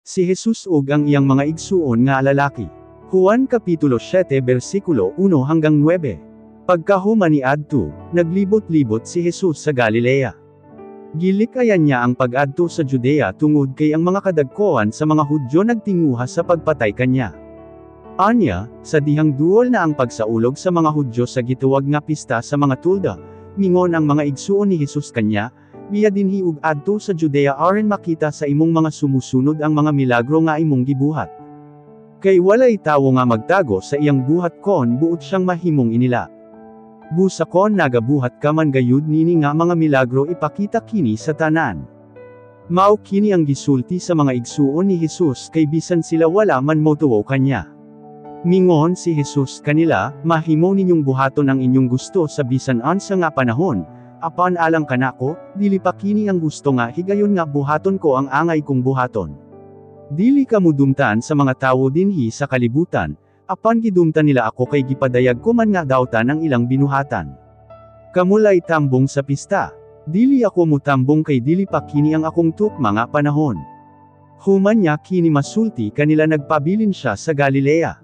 Si Jesus ug ang iyang mga igsuon nga lalaki. Juan Kapitulo 7 versikulo 1 hanggang 9. Pagkahuman ni adto, naglibot-libot si Jesus sa Galilea. Gilikayan niya ang pag-adto sa Judea tungod kay ang mga kadagkoan sa mga Hudyo nagtinguha sa pagpatay kanya. Anya, sa dihang duol na ang pagsaulog sa mga Hudyo sa gituwag nga pista sa mga tulda, mingon ang mga igsuon ni Jesus kanya, biya dinhi ug adto sa Judea aron makita sa imong mga sumusunod ang mga milagro nga imong gibuhat. Kay walay tawo nga magtago sa iyang buhat kon buot siyang mahimong inila. Busa kon nagabuhat ka man gayud nini nga mga milagro ipakita kini sa tanan. Mao kini ang gisulti sa mga igsuon ni Jesus kay bisan sila wala man motuo kanya. Mingon si Jesus kanila, mahimo ninyong buhaton ang inyong gusto sa bisan ansa nga panahon, apan alang kanako, dili pa kini ang gusto nga higayon nga buhaton ko ang angay kong buhaton. Dili ka mudumtan sa mga tawo dinhi sa kalibutan, apan gidumtan nila ako kay gipadayag ko man nga dawtan ang ilang binuhatan. Kamulay tambong sa pista. Dili ako mutambong kay dili pa kini ang akong tukma nga panahon. Human niya kini masulti kanila nagpabilin siya sa Galilea.